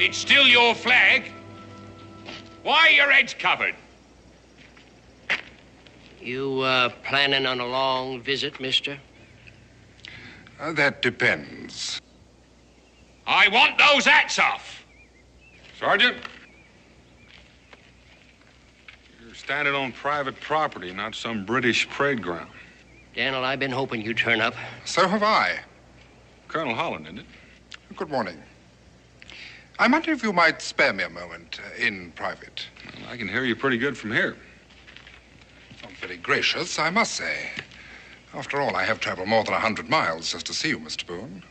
It's still your flag. Why are your heads covered? You, planning on a long visit, mister? That depends. I want those hats off. Sergeant? You're standing on private property, not some British parade ground. Daniel, I've been hoping you'd turn up. So have I. Colonel Holland, isn't it? Good morning. I wonder if you might spare me a moment in private. Well, I can hear you pretty good from here. Not very gracious, I must say. After all, I have traveled more than 100 miles just to see you, Mr. Boone.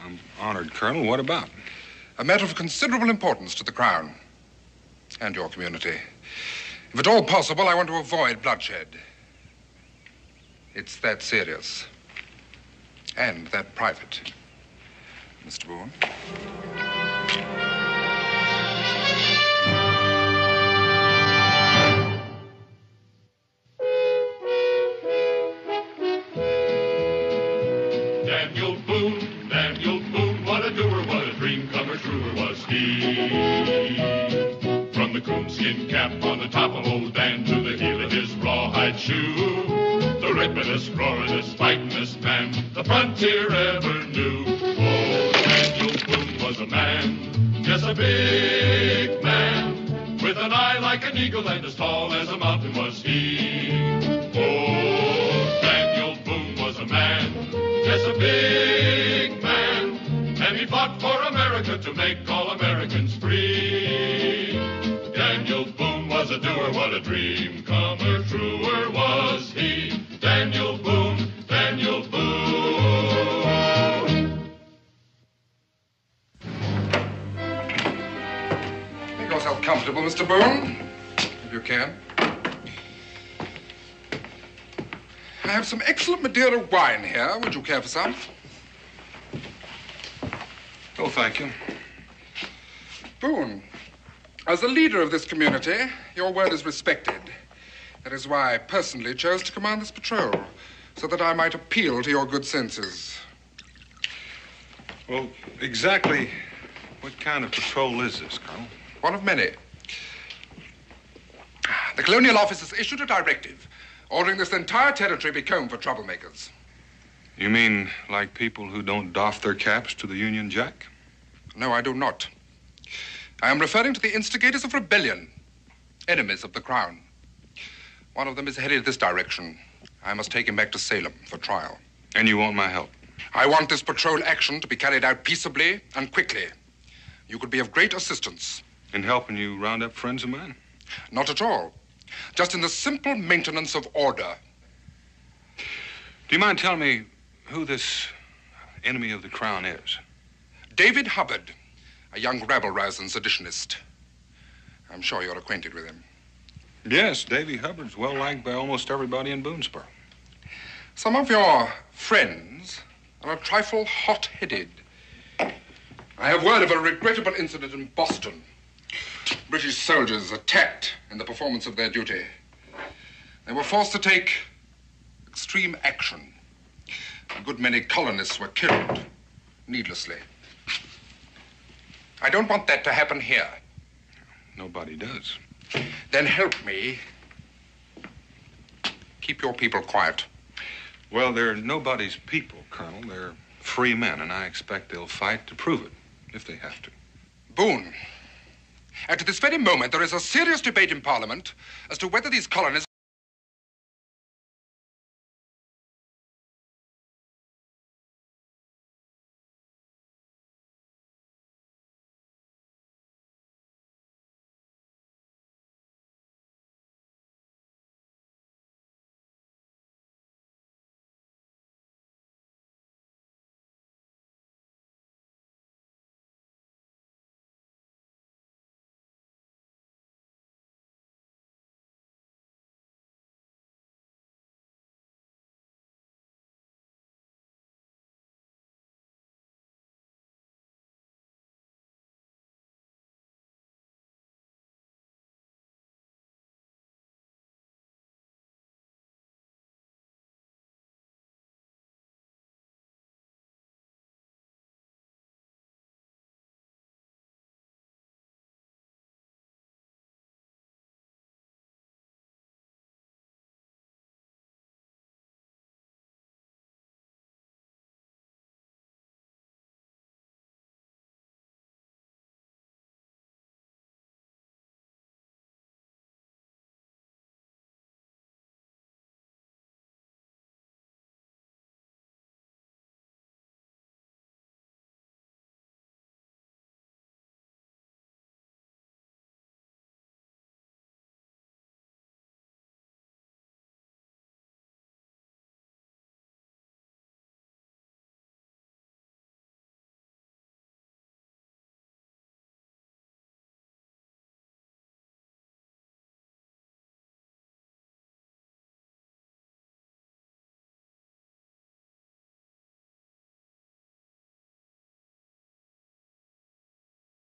I'm honored, Colonel. What about? A matter of considerable importance to the Crown and your community. If at all possible, I want to avoid bloodshed. It's that serious and that private, Mr. Boone. Daniel Boone, what a doer, what a dream comer, truer was he. From the coonskin cap on the top of old Dan to the heel of his rawhide shoe, the ripidest, roaringest, fightingest man the frontier ever knew. Oh, Daniel Boone was a man, yes, a big man, with an eye like an eagle and as tall as a mountain was he. Oh, Daniel Boone was a man, yes, a big man, and he fought for America to make all Americans free. Daniel Boone was a doer, what a dream comer, truer was he. Daniel Boone, Daniel Boone. Make yourself comfortable, Mr. Boone, if you can. I have some excellent Madeira wine here. Would you care for some? Oh, thank you. Boone, as the leader of this community, your word is respected. That is why I personally chose to command this patrol, so that I might appeal to your good senses. Well, exactly what kind of patrol is this, Colonel? One of many. The Colonial Office has issued a directive ordering this entire territory be combed for troublemakers. You mean like people who don't doff their caps to the Union Jack? No, I do not. I am referring to the instigators of rebellion, enemies of the Crown. One of them is headed this direction. I must take him back to Salem for trial. And you want my help? I want this patrol action to be carried out peaceably and quickly. You could be of great assistance. In helping you round up friends of mine? Not at all. Just in the simple maintenance of order. Do you mind telling me who this enemy of the Crown is? David Hubbard, a young rabble-rouser and seditionist. I'm sure you're acquainted with him. Yes, Davy Hubbard's well liked by almost everybody in Boonesborough. Some of your friends are a trifle hot-headed. I have word of a regrettable incident in Boston. British soldiers attacked in the performance of their duty. They were forced to take extreme action. A good many colonists were killed needlessly. I don't want that to happen here. Nobody does. Then help me keep your people quiet. Well, they're nobody's people, Colonel. They're free men, and I expect they'll fight to prove it, if they have to. Boone, at this very moment, there is a serious debate in Parliament as to whether these colonists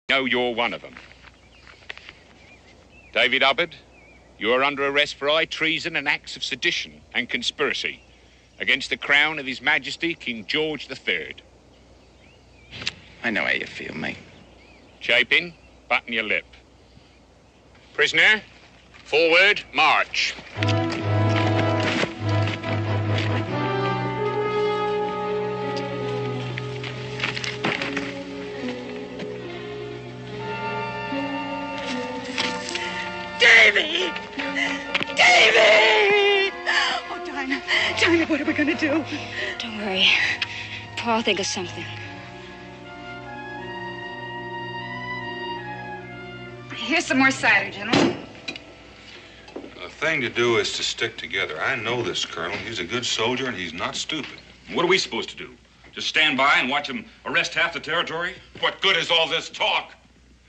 know you're one of them. David Hubbard, you are under arrest for high treason and acts of sedition and conspiracy against the crown of His Majesty King George III. I know how you feel, mate. Chapin, button your lip. Prisoner, forward, march. Davy! Davy! Oh, Dinah. Dinah, what are we going to do? Don't worry. Paul will think of something. Here's some more cider, gentlemen. The thing to do is to stick together. I know this Colonel. He's a good soldier, and he's not stupid. What are we supposed to do? Just stand by and watch him arrest half the territory? What good is all this talk?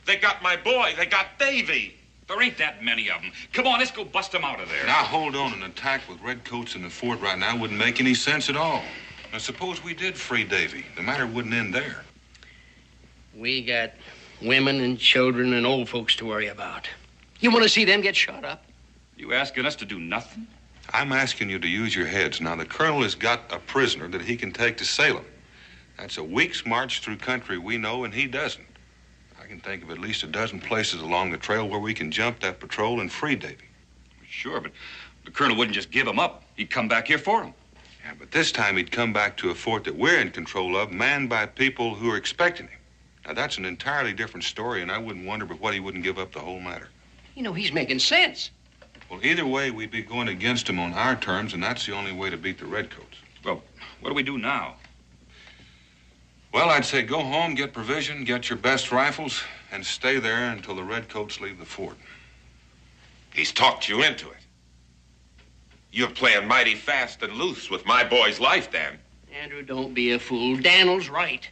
They got my boy. They got Davy. There ain't that many of them. Come on, let's go bust them out of there. Now, hold on. An attack with redcoats in the fort right now wouldn't make any sense at all. Now, suppose we did free Davy. The matter wouldn't end there. We got women and children and old folks to worry about. You want to see them get shot up? You asking us to do nothing? I'm asking you to use your heads. Now, the Colonel has got a prisoner that he can take to Salem. That's a week's march through country we know, and he doesn't. I can think of at least a dozen places along the trail where we can jump that patrol and free Davy. Sure, but the Colonel wouldn't just give him up. He'd come back here for him. Yeah, but this time he'd come back to a fort that we're in control of, manned by people who are expecting him. Now, that's an entirely different story, and I wouldn't wonder but what he wouldn't give up the whole matter. You know, he's making sense. Well, either way, we'd be going against him on our terms, and that's the only way to beat the redcoats. Well, what do we do now? Well, I'd say go home, get provision, get your best rifles, and stay there until the redcoats leave the fort. He's talked you into it. You're playing mighty fast and loose with my boy's life, Dan. Andrew, don't be a fool. Daniel's right.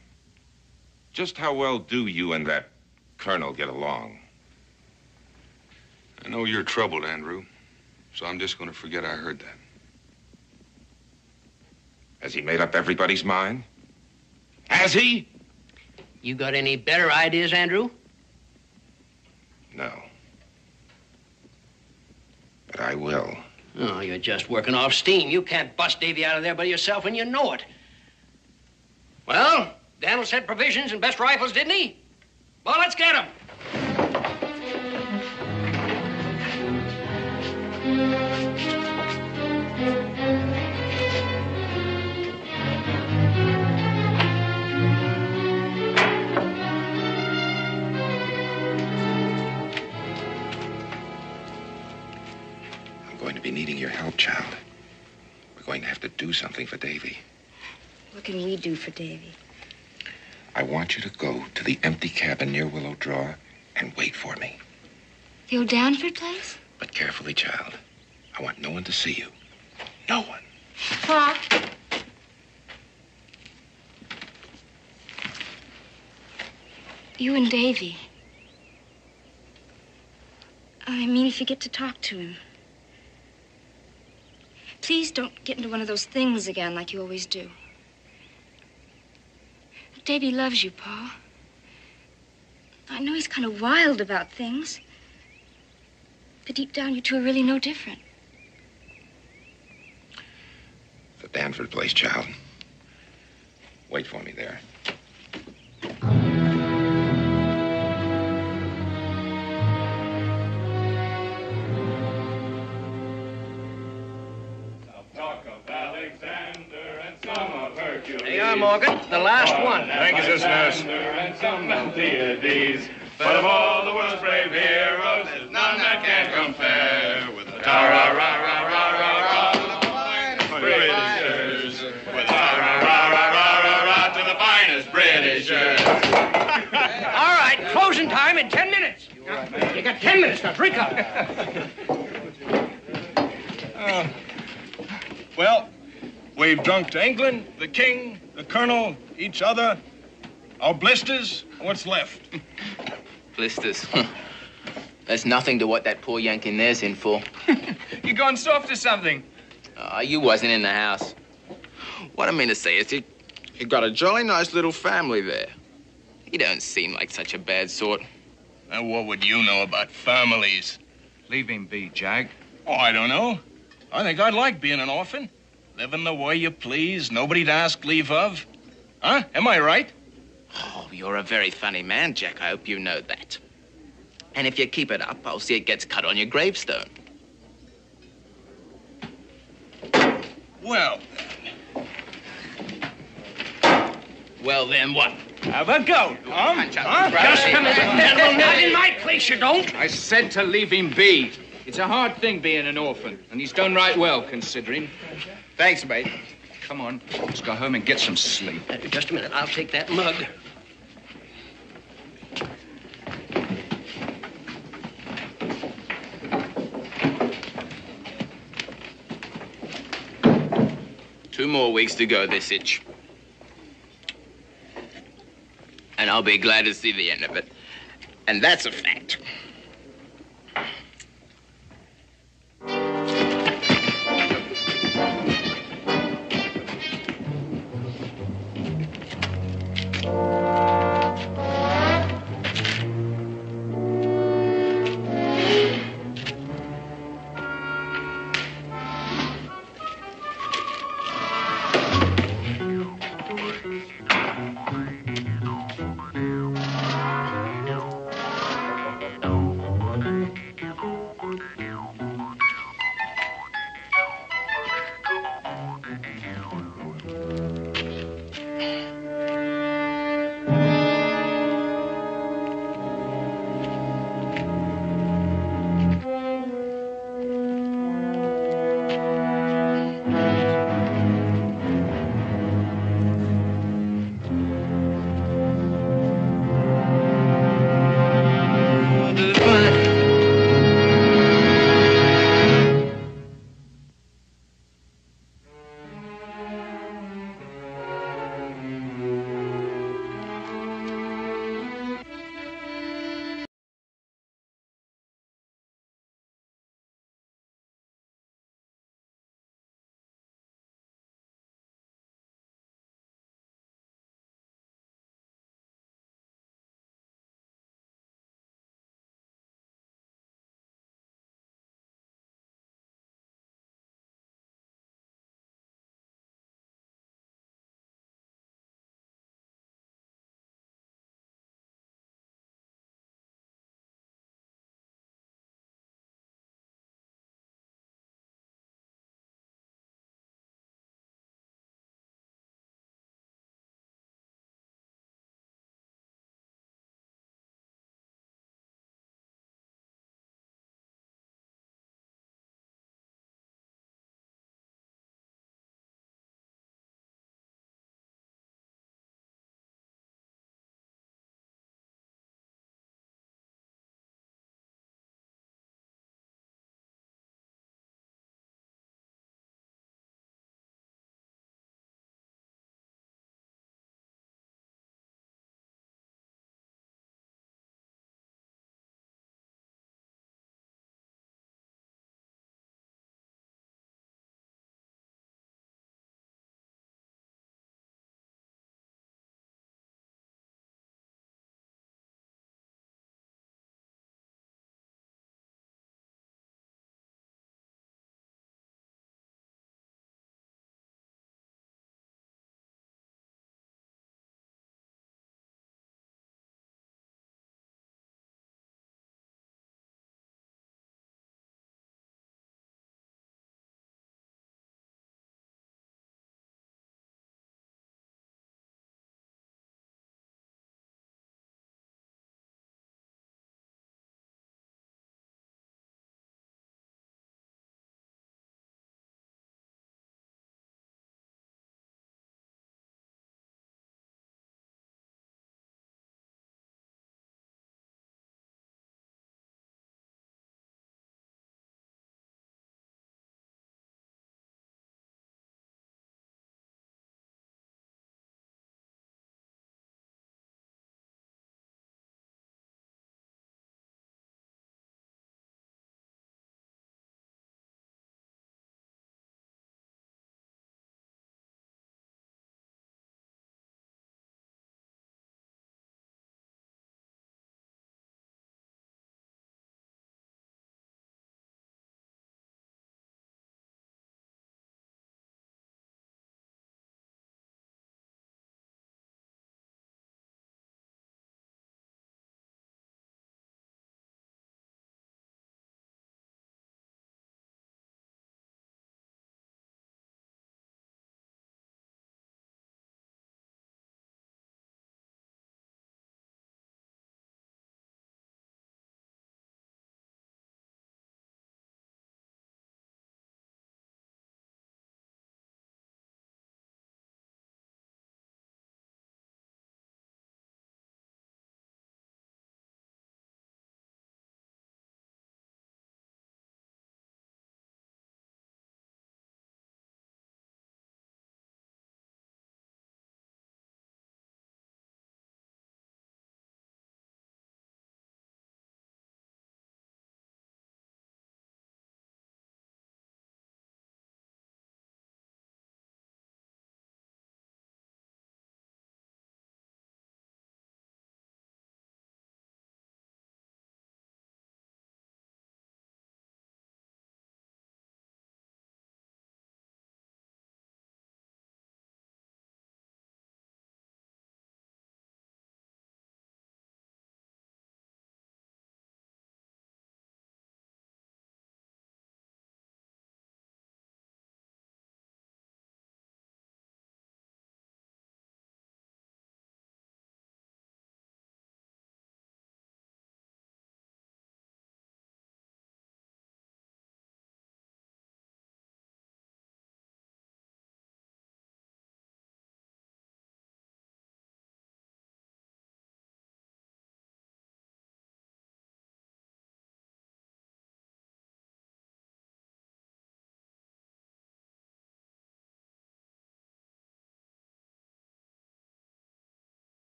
Just how well do you and that colonel get along? I know you're troubled, Andrew, so I'm just going to forget I heard that. Has he made up everybody's mind? Has he? You got any better ideas, Andrew? No. But I will. Oh, you're just working off steam. You can't bust Davy out of there by yourself, and you know it. Well, Daniel said provisions and best rifles, didn't he? Well, let's get them. I'm going to be needing your help, child. We're going to have to do something for Davy. What can we do for Davy? I want you to go to the empty cabin near Willow Draw and wait for me. The old Downford place? But carefully, child. I want no one to see you. No one. Pa? You and Davy. I mean, if you get to talk to him. Please don't get into one of those things again like you always do. Davy loves you, Pa. I know he's kind of wild about things. But deep down, you two are really no different. The Danford place, child. Wait for me there. There you are, Morgan. The last one. Thank you, Sister Nurse. And some Miltiades. But of all the world's brave heroes, there's none that can compare with the ta-ra-ra-ra-ra-ra-ra to the finest Britishers. With ta-ra-ra-ra-ra-ra to the finest Britishers. All right, closing time in 10 minutes. You got 10 minutes now. Drink up. Well, we've drunk to England, the king, the colonel, each other, our blisters, what's left? Blisters. That's nothing to what that poor Yank in there's in for. You gone soft or something? You wasn't in the house. What I mean to say is you got a jolly nice little family there. He don't seem like such a bad sort. And what would you know about families? Leave him be, Jag. Oh, I don't know. I think I'd like being an orphan. Living the way you please, nobody to ask leave of. Huh? Am I right? Oh, you're a very funny man, Jack. I hope you know that. And if you keep it up, I'll see it gets cut on your gravestone. Well, Well, then what? have a go, Tom. Punch out. Huh? Just a minute, gentlemen. Not in my place, you don't. I said to leave him be. It's a hard thing being an orphan, and he's done right well, considering. Thanks, mate. Come on, let's go home and get some sleep. Just a minute. I'll take that mug. Two more weeks to go this itch. And I'll be glad to see the end of it. And that's a fact.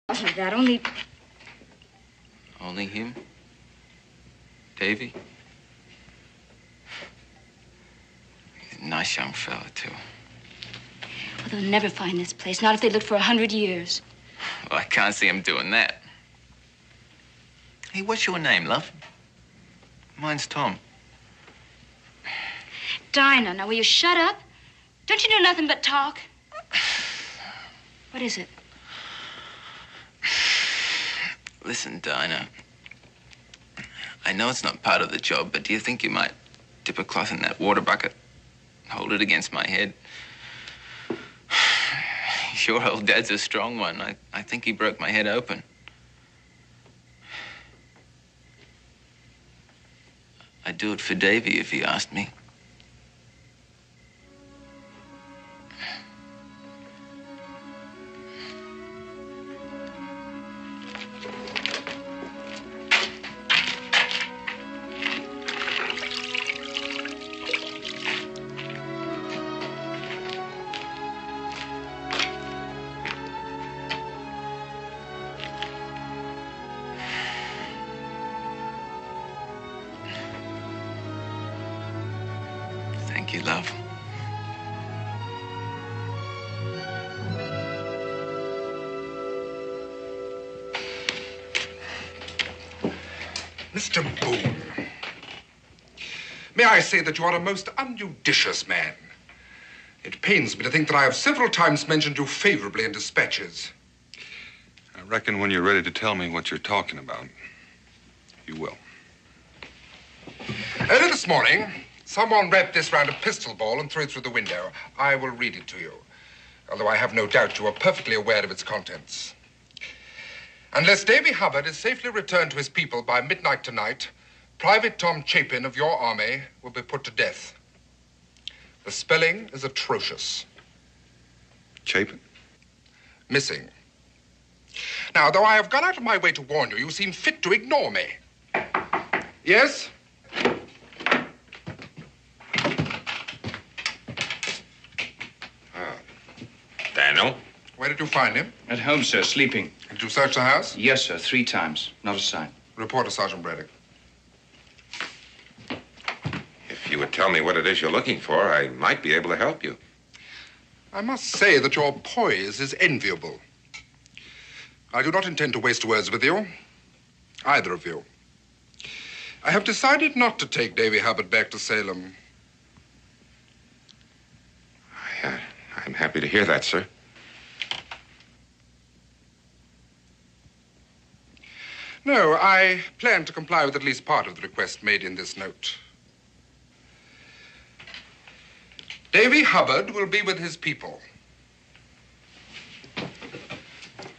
I'll have that, only... Only him? Davy? He's a nice young fella, too. Well, they'll never find this place, not if they looked for 100 years. Well, I can't see him doing that. Hey, what's your name, love? Mine's Tom. Dinah, now will you shut up? Don't you do nothing but talk? What is it? Listen, Dinah. I know it's not part of the job, but do you think you might dip a cloth in that water bucket? Hold it against my head? Sure, old Dad's a strong one. I think he broke my head open. I'd do it for Davy if he asked me. Thank you, love. Mr. Boone, may I say that you are a most unjudicious man. It pains me to think that I have several times mentioned you favorably in dispatches. I reckon when you're ready to tell me what you're talking about, you will. Early this morning, someone wrapped this round a pistol ball and threw it through the window. I will read it to you, although I have no doubt you are perfectly aware of its contents. Unless Davy Hubbard is safely returned to his people by midnight tonight, Private Tom Chapin of your army will be put to death. The spelling is atrocious. Chapin? Missing. Now, though I have gone out of my way to warn you, you seem fit to ignore me. Yes? Daniel? Where did you find him? At home, sir, sleeping. Did you search the house? Yes, sir, 3 times. Not a sign. Report to Sergeant Braddock. If you would tell me what it is you're looking for, I might be able to help you. I must say that your poise is enviable. I do not intend to waste words with you, either of you. I have decided not to take Davy Hubbard back to Salem. I'm happy to hear that, sir. No, I plan to comply with at least part of the request made in this note. Davy Hubbard will be with his people.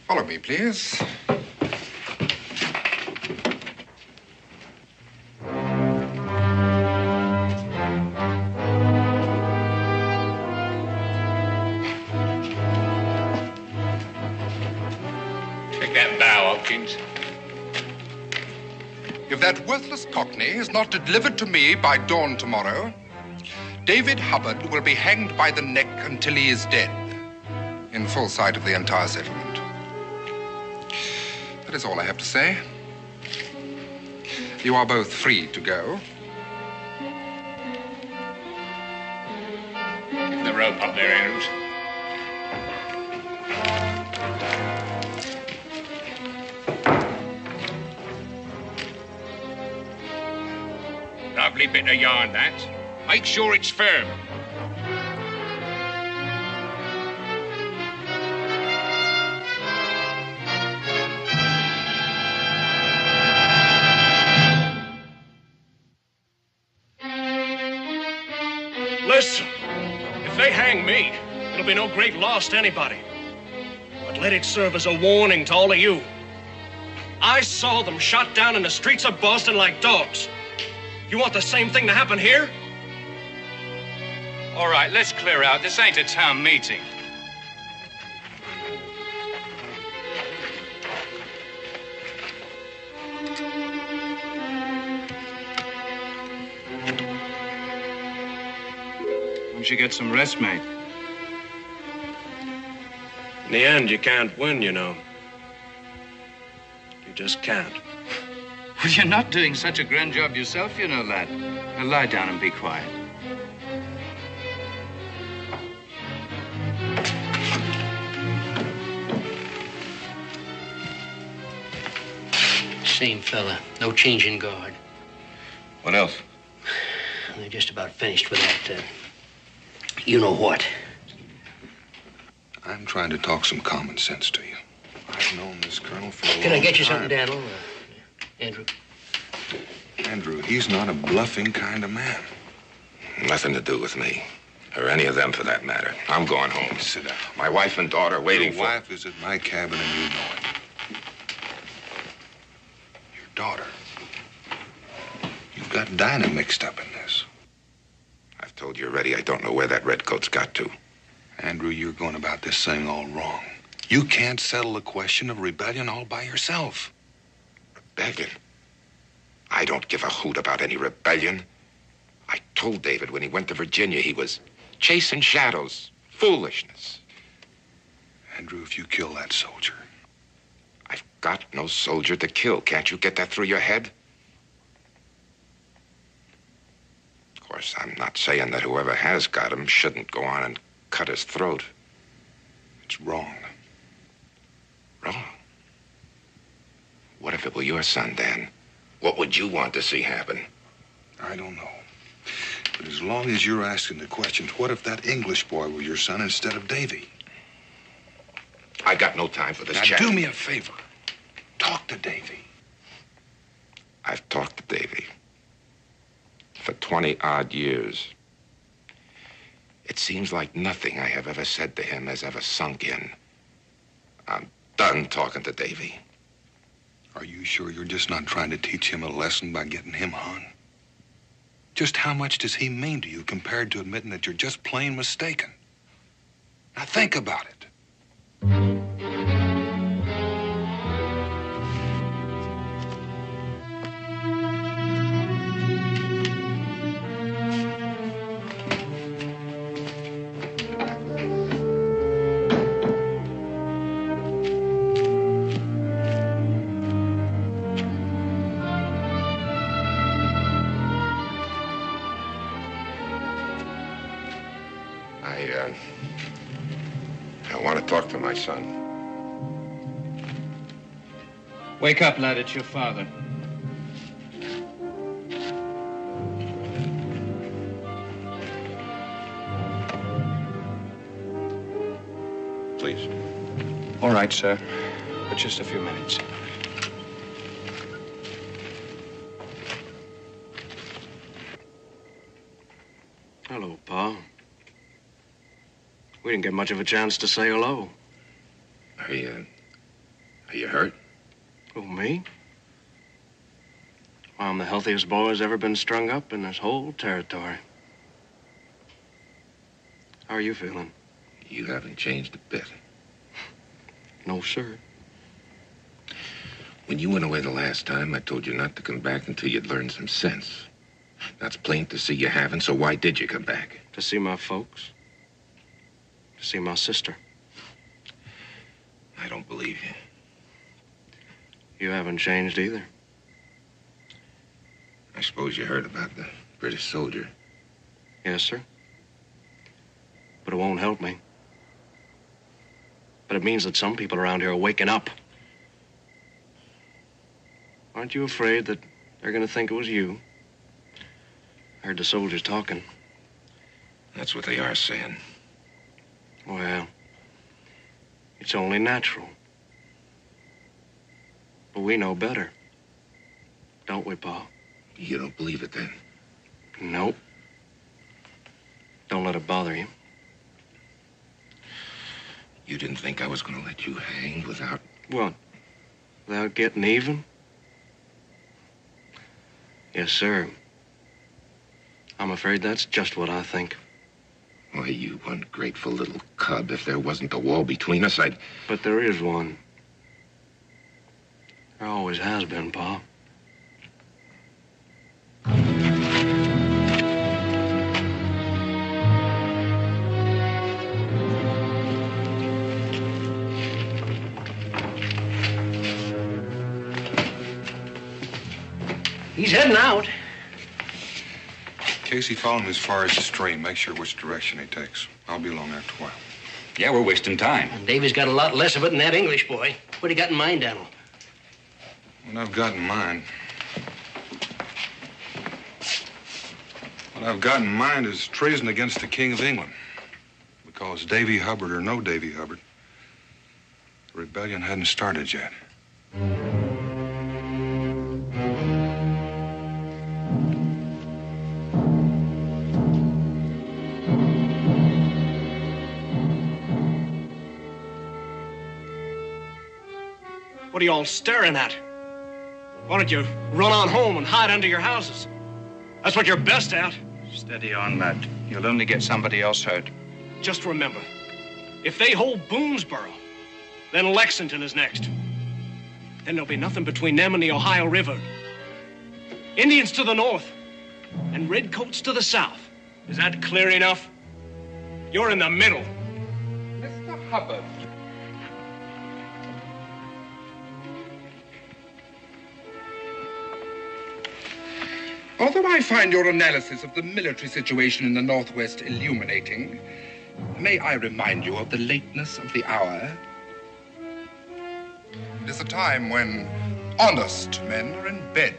Follow me, please. Take that bow, Hopkins. If that worthless Cockney is not delivered to me by dawn tomorrow, David Hubbard will be hanged by the neck until he is dead, in full sight of the entire settlement. That is all I have to say. You are both free to go. Give the rope up there, Andrews. Lovely bit of yarn, that. Make sure it's firm. Listen, if they hang me, it'll be no great loss to anybody. But let it serve as a warning to all of you. I saw them shot down in the streets of Boston like dogs. You want the same thing to happen here? All right, let's clear out. This ain't a town meeting. Won't you get some rest, mate? In the end, you can't win, you know. just can't. Well, you're not doing such a grand job yourself, you know, lad. Now lie down and be quiet. Same fella. No change in guard. What else? They're just about finished with that, you know what. I'm trying to talk some common sense to you. I've known this colonel for a long time. Can I get you something, Daniel? Andrew? Andrew, he's not a bluffing kind of man. Nothing to do with me. Or any of them, for that matter. I'm going home. Sit down. My wife and daughter waiting Your wife is at my cabin, and you know it. Your daughter. You've got Dinah mixed up in this. I've told you already I don't know where that redcoat's got to. Andrew, you're going about this thing all wrong. You can't settle the question of rebellion all by yourself. Rebellion? I don't give a hoot about any rebellion. I told David when he went to Virginia he was chasing shadows, foolishness. Andrew, if you kill that soldier... I've got no soldier to kill. Can't you get that through your head? Of course, I'm not saying that whoever has got him shouldn't go on and cut his throat. It's wrong. Wrong? What if it were your son, Dan? What would you want to see happen? I don't know. But as long as you're asking the questions, what if that English boy were your son instead of Davy? I got no time for this now, chat. do me a favor. Talk to Davy. I've talked to Davy for 20-odd years. It seems like nothing I have ever said to him has ever sunk in. I'm done talking to Davy. Are you sure you're just not trying to teach him a lesson by getting him hung? Just how much does he mean to you compared to admitting that you're just plain mistaken? Now think about it. I want to talk to my son. Wake up, lad. It's your father. Please. All right, sir. But just a few minutes. Hello, Pa. We didn't get much of a chance to say hello. Are you hurt? Who, me? Well, I'm the healthiest boy who's ever been strung up in this whole territory. How are you feeling? You haven't changed a bit. No, sir. When you went away the last time, I told you not to come back until you'd learned some sense. That's plain to see you haven't, so why did you come back? To see my folks. To see my sister. I don't believe you. You haven't changed either. I suppose you heard about the British soldier. Yes, sir. But it won't help me. But it means that some people around here are waking up. Aren't you afraid that they're going to think it was you? I heard the soldiers talking. That's what they are saying. Well, it's only natural. But we know better. Don't we, Pa? You don't believe it, then? Nope. Don't let it bother you. You didn't think I was going to let you hang without... What? Without getting even? Yes, sir. I'm afraid that's just what I think. Why, you ungrateful little cub. If there wasn't a wall between us, I'd... But there is one. There always has been, Pa. He's heading out. Casey, follow him as far as the stream. Make sure which direction he takes. I'll be along after a while. Yeah, we're wasting time. Davy's got a lot less of it than that English boy. What do you got in mind, Daniel? What I've got in mind... What I've got in mind is treason against the King of England. Because Davy Hubbard or no Davy Hubbard, the rebellion hadn't started yet. What are you all staring at? Why don't you run on home and hide under your houses? That's what you're best at. Steady on, lad. You'll only get somebody else hurt. Just remember, if they hold Boonesborough, then Lexington is next. Then there'll be nothing between them and the Ohio River. Indians to the north and redcoats to the south. Is that clear enough? You're in the middle. Mr. Hubbard. Although I find your analysis of the military situation in the Northwest illuminating, may I remind you of the lateness of the hour? It is a time when honest men are in bed.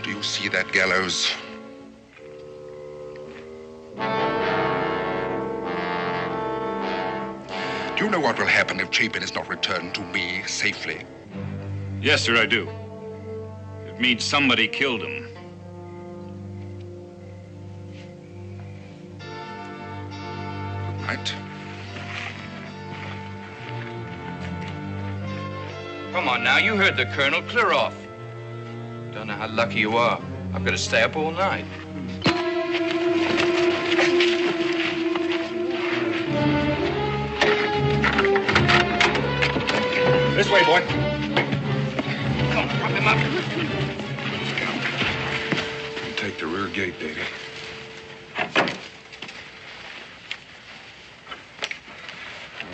Do you see that gallows? Do you know what will happen if Chapin is not returned to me safely? Yes, sir, I do. It means somebody killed him. Good night. Come on now, you heard the Colonel. Clear off. Don't know how lucky you are. I've got to stay up all night. This way, boy. Come, prop him up. You take the rear gate, Davy.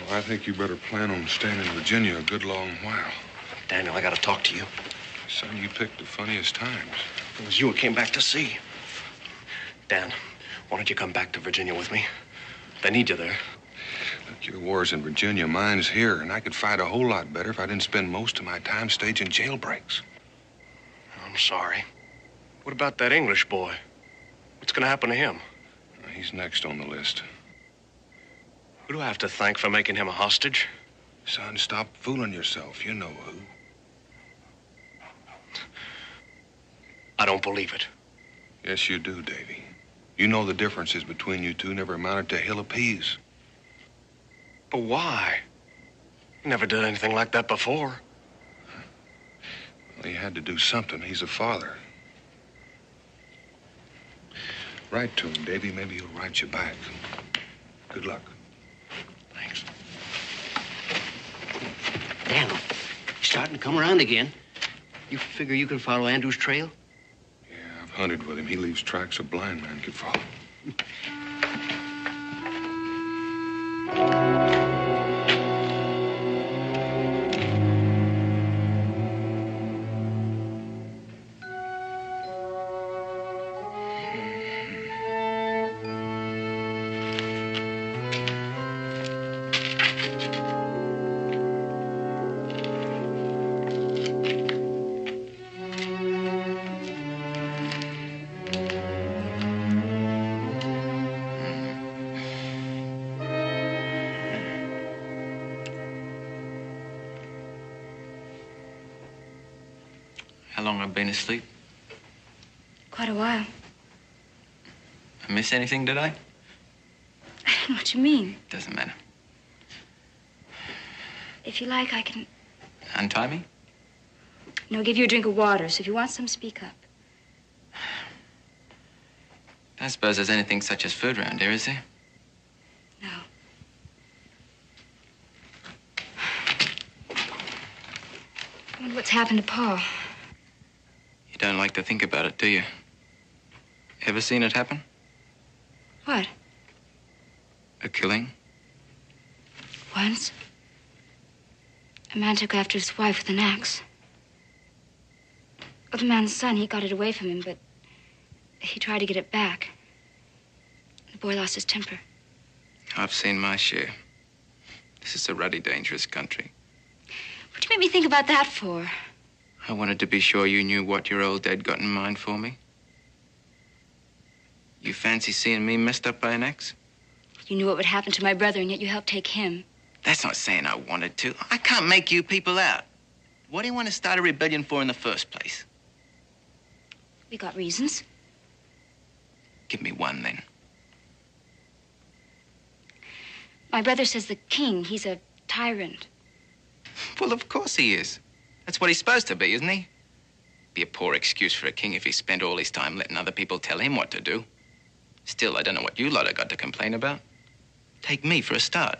Well, I think you better plan on staying in Virginia a good long while. Daniel, I gotta talk to you. Son, you picked the funniest times. It was you who came back to see. Dan, why don't you come back to Virginia with me? They need you there. Look, your war's in Virginia, mine's here, and I could fight a whole lot better if I didn't spend most of my time staging jailbreaks. I'm sorry. What about that English boy? What's gonna happen to him? He's next on the list. Who do I have to thank for making him a hostage? Son, stop fooling yourself. You know who. I don't believe it. Yes, you do, Davy. You know the differences between you two never amounted to a hill of peas. But why? He never did anything like that before. Well, he had to do something. He's a father. Write to him, Davy. Maybe he'll write you back. Good luck. Thanks. Daniel, he's starting to come around again. You figure you can follow Andrew's trail? Yeah, I've hunted with him. He leaves tracks a blind man could follow. How long I've been asleep? Quite a while. I miss anything, did I? I don't know what you mean. Doesn't matter. If you like, I can... Untie me? No, give you a drink of water, so if you want some, speak up. I don't suppose there's anything such as food around here, is there? No. I wonder what's happened to Paul. You don't like to think about it, do you? Ever seen it happen? What? A killing? Once? A man took after his wife with an axe. Well, the man's son, he got it away from him, but he tried to get it back. The boy lost his temper. I've seen my share. This is a ruddy, dangerous country. What'd you make me think about that for? I wanted to be sure you knew what your old dad got in mind for me. You fancy seeing me messed up by an ex? You knew what would happen to my brother, and yet you helped take him. That's not saying I wanted to. I can't make you people out. What do you want to start a rebellion for in the first place? We got reasons. Give me one, then. My brother says the king, he's a tyrant. Well, of course he is. That's what he's supposed to be, isn't he? Be a poor excuse for a king if he spent all his time letting other people tell him what to do. Still, I don't know what you lot have got to complain about. Take me for a start.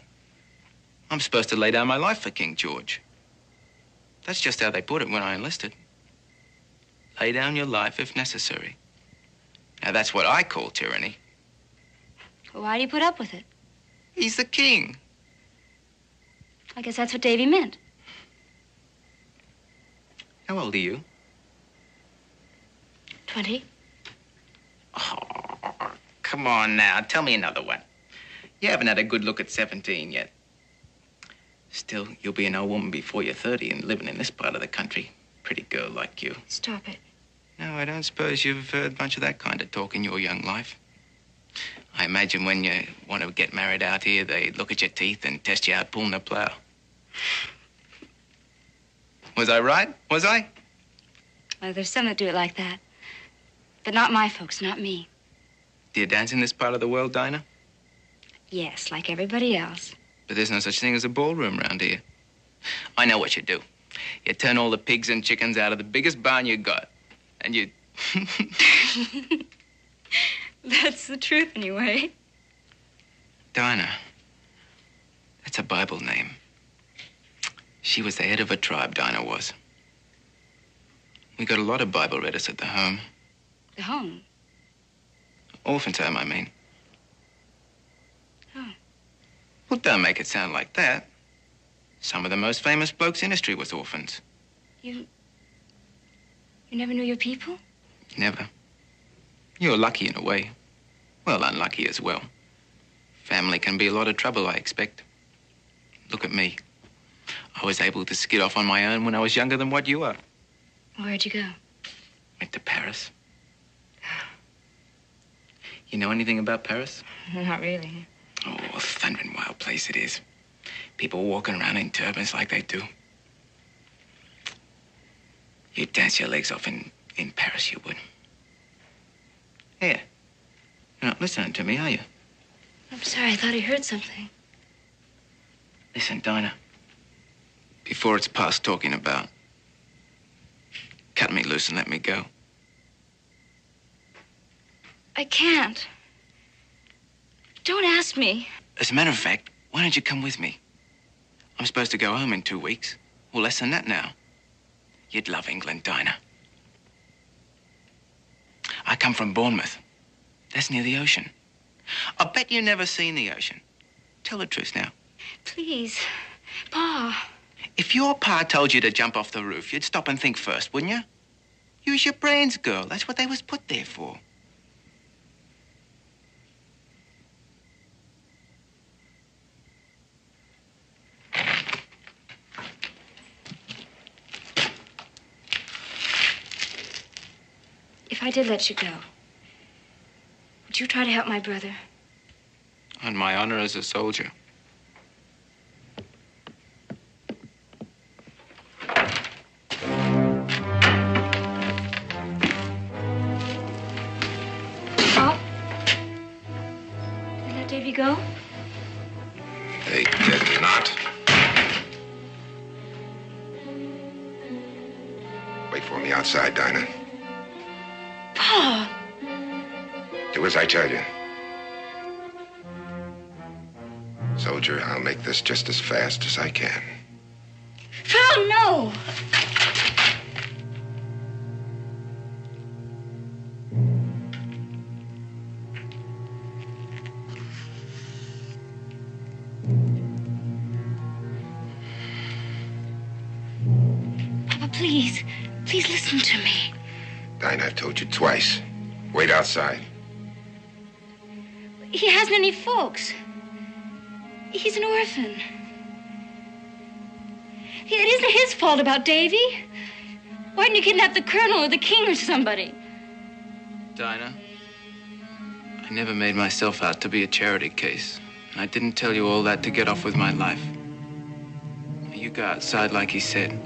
I'm supposed to lay down my life for King George. That's just how they put it when I enlisted. Lay down your life if necessary. Now, that's what I call tyranny. Well, why do you put up with it? He's the king. I guess that's what Davy meant. How old are you? 20. Oh, come on now. Tell me another one. You haven't had a good look at 17 yet. Still, you'll be an old woman before you're 30 and living in this part of the country. Pretty girl like you. Stop it. No, I don't suppose you've heard much of that kind of talk in your young life. I imagine when you want to get married out here, they look at your teeth and test you out pulling the plow. Was I right? Was I? Well, there's some that do it like that. But not my folks, not me. Do you dance in this part of the world, Dinah? Yes, like everybody else. But there's no such thing as a ballroom around here. I know what you do. You turn all the pigs and chickens out of the biggest barn you got. And you... That's the truth, anyway. Dinah. That's a Bible name. She was the head of a tribe, Dinah was. We got a lot of Bible readers at the home. The home? Orphan's home, I mean. Oh. Well, don't make it sound like that. Some of the most famous blokes in history was orphans. You never knew your people? Never. You're lucky in a way. Well, unlucky as well. Family can be a lot of trouble, I expect. Look at me. I was able to skid off on my own when I was younger than what you are. Where'd you go? Went to Paris. You know anything about Paris? Not really. Oh, a thundering wild place it is. People walking around in turbans like they do. You'd dance your legs off in Paris, you would. Here. You're not listening to me, are you? I'm sorry, I thought I heard something. Listen, Dinah. Before it's past talking about, cut me loose and let me go. I can't. Don't ask me. As a matter of fact, why don't you come with me? I'm supposed to go home in 2 weeks. Well, less than that now. You'd love England, Dinah. I come from Bournemouth. That's near the ocean. I bet you've never seen the ocean. Tell the truth now. Please, Pa. If your pa told you to jump off the roof, you'd stop and think first, wouldn't you? Use your brains, girl. That's what they was put there for. If I did let you go, would you try to help my brother? On my honor as a soldier. Pa? You let Davy go? They did not. Wait for me outside, Dinah. Pa! Do as I tell you. Soldier, I'll make this just as fast as I can. Oh, no! Please, please listen to me. Dinah, I've told you twice. Wait outside. He hasn't any folks. He's an orphan. It isn't his fault about Davy. Why didn't you kidnap the colonel or the king or somebody? Dinah, I never made myself out to be a charity case. And I didn't tell you all that to get off with my life. You go outside like he said.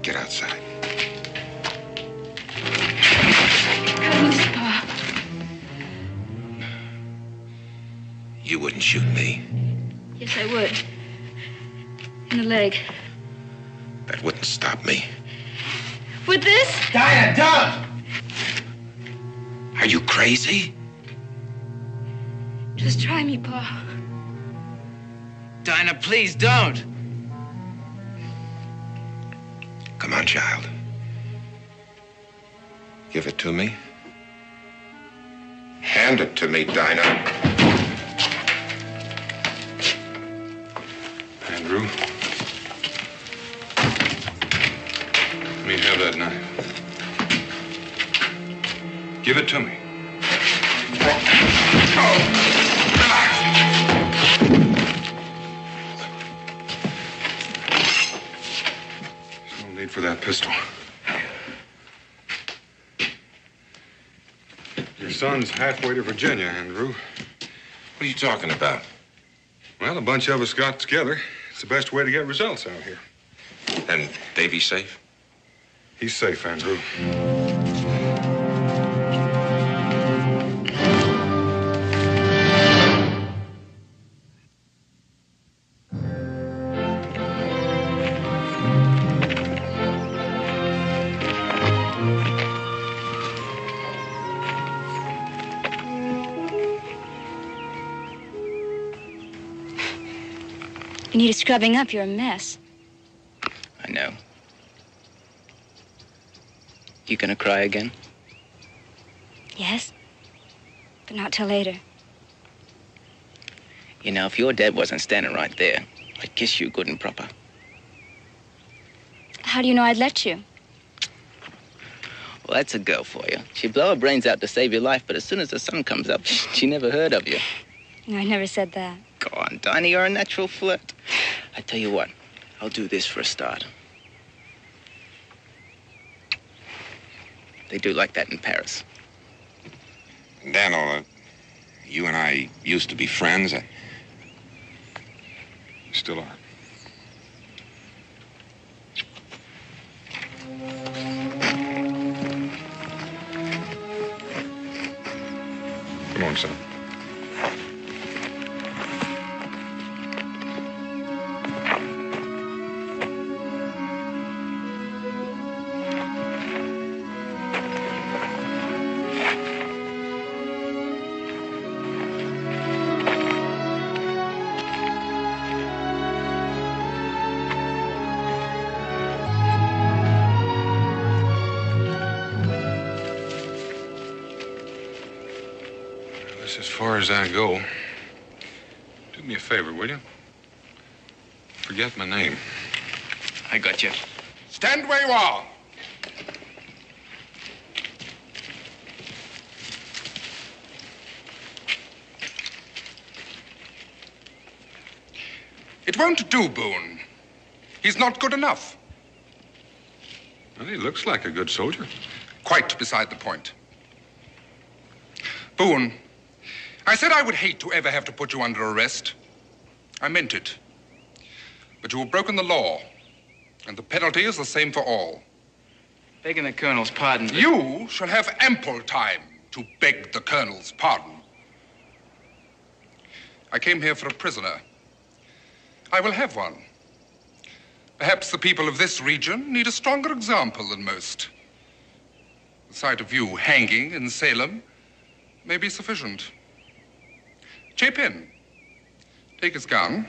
Get outside. Please, Pa. You wouldn't shoot me. Yes, I would. In the leg. That wouldn't stop me. With this? Dinah, don't! Are you crazy? Just try me, Pa. Dinah, please don't. Come on, child. Give it to me. Hand it to me, Dinah. Andrew. Let me have that knife. Give it to me. There's no need for that pistol. Your son's halfway to Virginia, Andrew. What are you talking about? Well, a bunch of us got together. It's the best way to get results out here. And Davy's safe? He's safe, Andrew. You need a scrubbing up. You're a mess. I know. You gonna cry again? Yes, but not till later. You know, if your dad wasn't standing right there, I'd kiss you good and proper. How do you know I'd let you? Well, that's a girl for you. She'd blow her brains out to save your life, but as soon as the sun comes up, she never heard of you. No, I never said that. Go on, Dinah, you're a natural flirt. I tell you what, I'll do this for a start. They do like that in Paris. Daniel, you and I used to be friends. You still are. Come on, son. As far as I go, do me a favor, will you? Forget my name. I got you. Stand where you are. It won't do, Boone. He's not good enough. Well, he looks like a good soldier. Quite beside the point. Boone, I said I would hate to ever have to put you under arrest. I meant it. But you have broken the law, and the penalty is the same for all. Begging the colonel's pardon. You shall have ample time to beg the colonel's pardon. I came here for a prisoner. I will have one. Perhaps the people of this region need a stronger example than most. The sight of you hanging in Salem may be sufficient. Chapin, take his gun.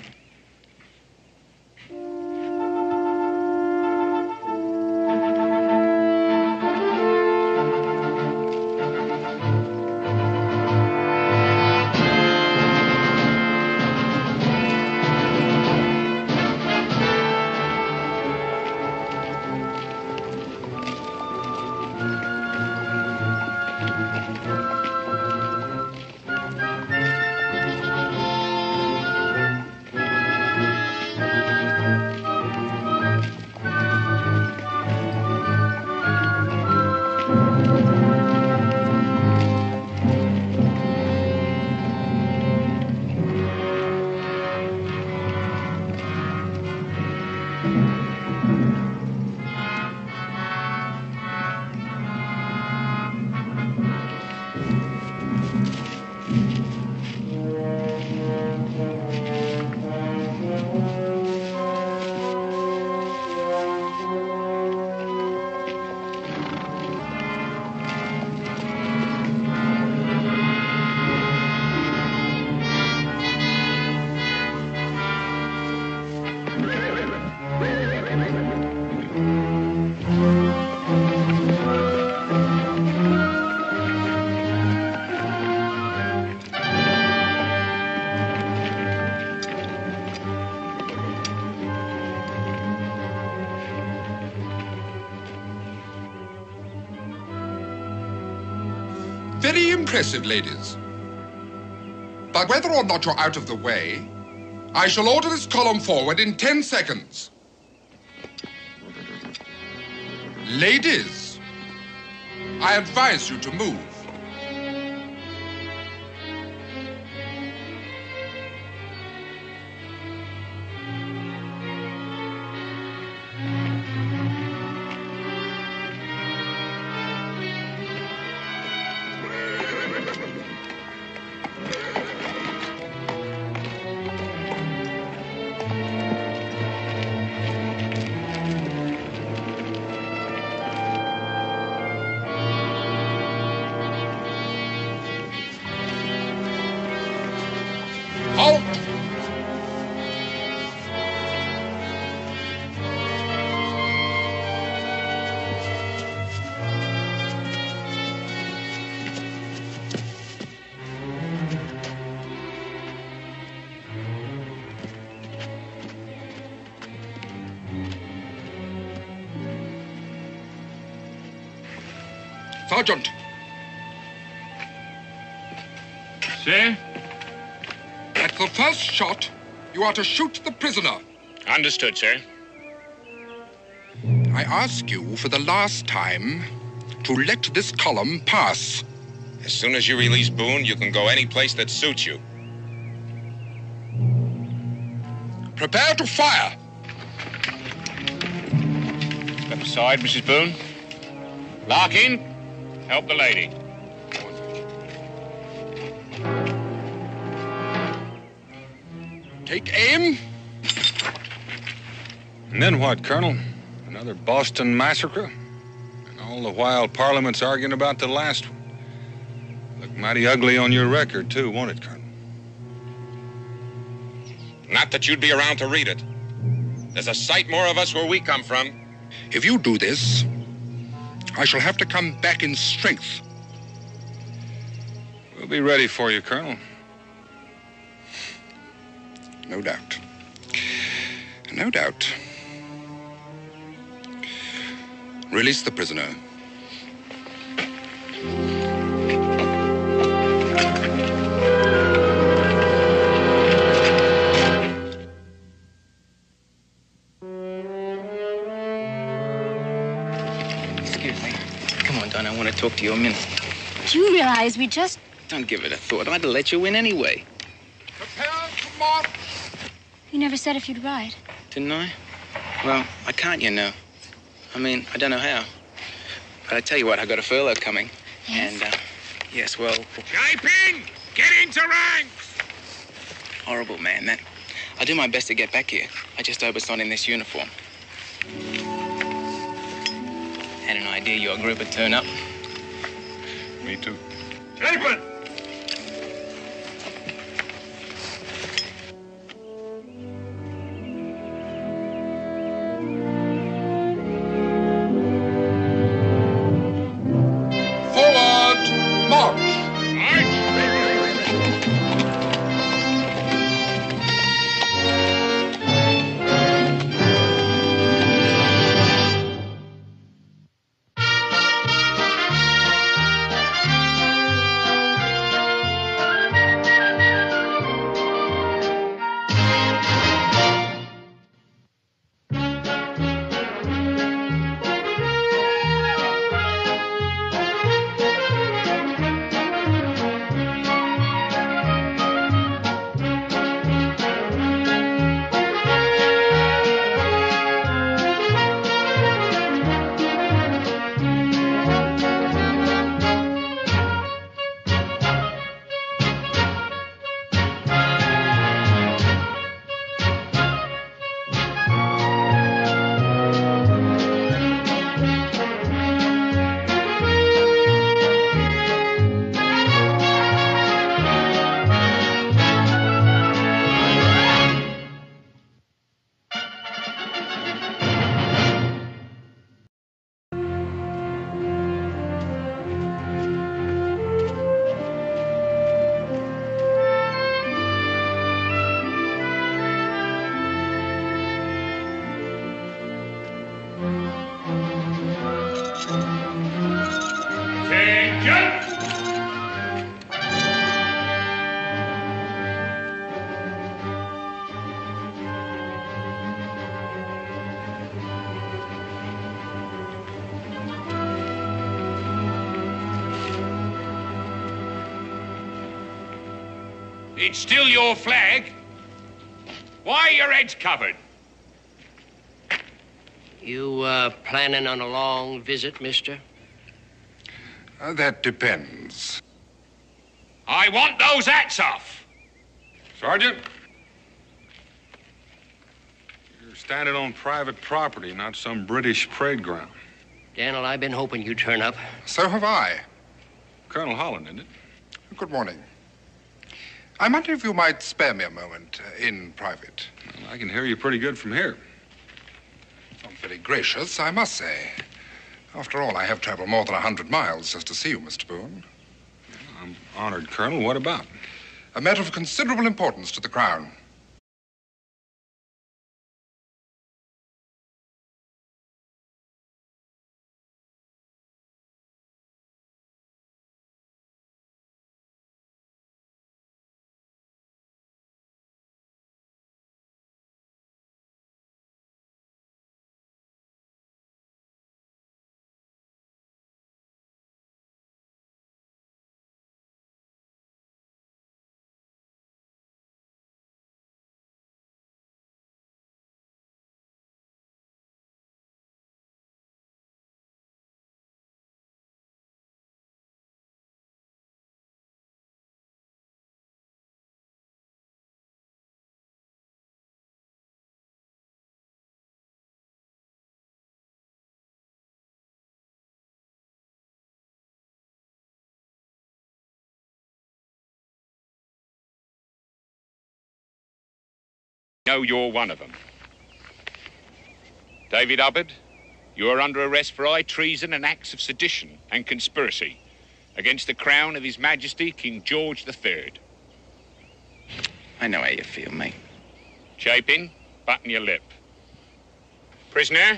impressive, ladies. But whether or not you're out of the way, I shall order this column forward in 10 seconds. Ladies, I advise you to move. Halt! Sergeant. Sir? At the first shot, you are to shoot the prisoner. Understood, sir. I ask you for the last time to let this column pass. As soon as you release Boone, you can go any place that suits you. Prepare to fire. Step aside, Mrs. Boone. Larkin, help the lady. Take aim. And then what, Colonel? Another Boston massacre? And all the while Parliament's arguing about the last one. Look mighty ugly on your record, too, won't it, Colonel? Not that you'd be around to read it. There's a sight more of us where we come from. If you do this, I shall have to come back in strength. We'll be ready for you, Colonel. No doubt. No doubt. Release the prisoner. Excuse me. Come on, Don, I want to talk to you a minute. Do you realize we just... Don't give it a thought. I'd have let you in anyway. Prepare to march. You never said if you'd ride. Didn't I? Well, I can't, you know. I mean, I don't know how. But I tell you what, I got a furlough coming. Yes? And, yes, well... Caping! Get into ranks! Horrible, man, that. I'll do my best to get back here. I just hope it's not in this uniform. Had an idea your group would turn up. Me too. Caping! Forward, march. it's still your flag, why are your heads covered? You, planning on a long visit, mister? That depends. I want those hats off. Sergeant? You're standing on private property, not some British parade ground. Daniel, I've been hoping you'd turn up. So have I. Colonel Holland, isn't it? Good morning. I wonder if you might spare me a moment in private. Well, I can hear you pretty good from here. Not very gracious, I must say. After all, I have traveled more than 100 miles just to see you, Mr. Boone. I'm honored, Colonel. What about? A matter of considerable importance to the Crown. Know you're one of them. David Hubbard, you are under arrest for high treason and acts of sedition and conspiracy against the crown of His Majesty King George III. I know how you feel, mate. Chapin, button your lip. Prisoner,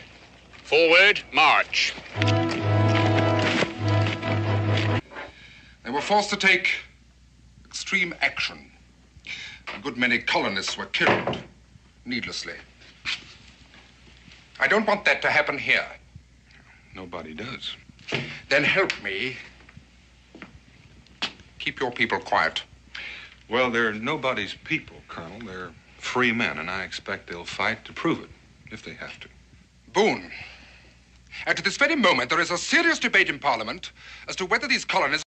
forward, march. They were forced to take extreme action. A good many colonists were killed needlessly. I don't want that to happen here. Nobody does. Then help me. Keep your people quiet. Well, they're nobody's people, Colonel. They're free men, and I expect they'll fight to prove it, if they have to. Boone, at this very moment, there is a serious debate in Parliament as to whether these colonists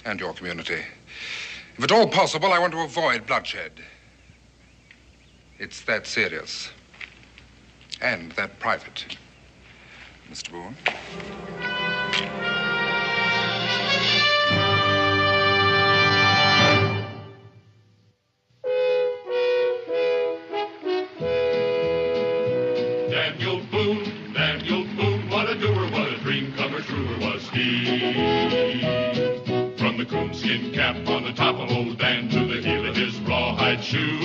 and your community. If at all possible, I want to avoid bloodshed. It's that serious. And that private. Mr. Boone. Daniel Boone, what a doer, what a dream comer, truer was he. From the coonskin cap on the top of old Dan to the heel of his rawhide shoe,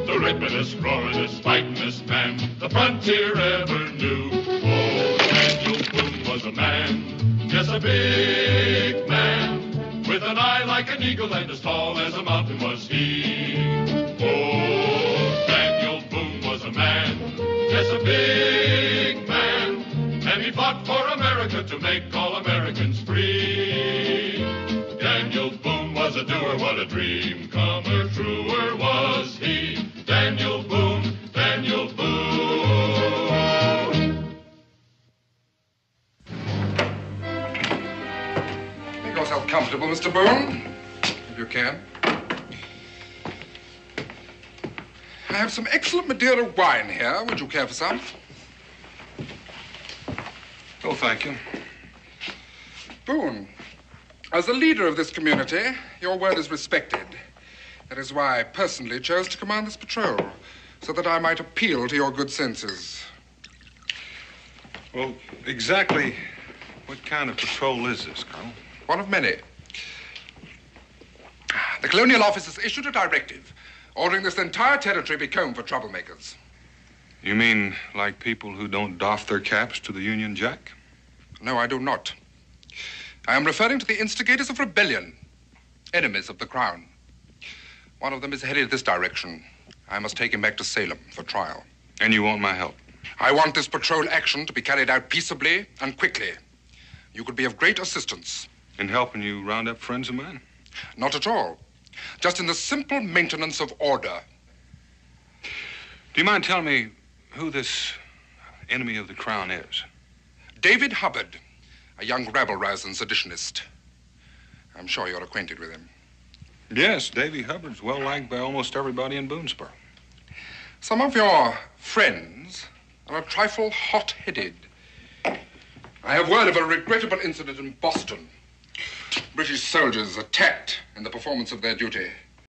the ripidest, roaringest, fightingest man the frontier ever knew. Oh, Daniel Boone was a man, yes, a big man, with an eye like an eagle and as tall as a mountain was he. Oh, Daniel Boone was a man, yes, a big man, and he fought for America to make all Americans free. Daniel Boone was a doer, what a dream comer, truer was he. Daniel Boone, Daniel Boone. Make yourself comfortable, Mr. Boone, if you can. I have some excellent Madeira wine here. Would you care for some? Oh, thank you. Boone, as the leader of this community, your word is respected. That is why I personally chose to command this patrol, so that I might appeal to your good senses. Well, exactly what kind of patrol is this, Colonel? One of many. The Colonial Office has issued a directive ordering this entire territory be combed for troublemakers. You mean like people who don't doff their caps to the Union Jack? No, I do not. I am referring to the instigators of rebellion, enemies of the Crown. One of them is headed this direction. I must take him back to Salem for trial. And you want my help? I want this patrol action to be carried out peaceably and quickly. You could be of great assistance. In helping you round up friends of mine? Not at all. Just in the simple maintenance of order. Do you mind telling me who this enemy of the Crown is? David Hubbard, a young rabble-rouser and seditionist. I'm sure you're acquainted with him. Yes, Davy Hubbard's well liked by almost everybody in Boonesborough. Some of your friends are a trifle hot-headed. I have word of a regrettable incident in Boston. British soldiers attacked in the performance of their duty.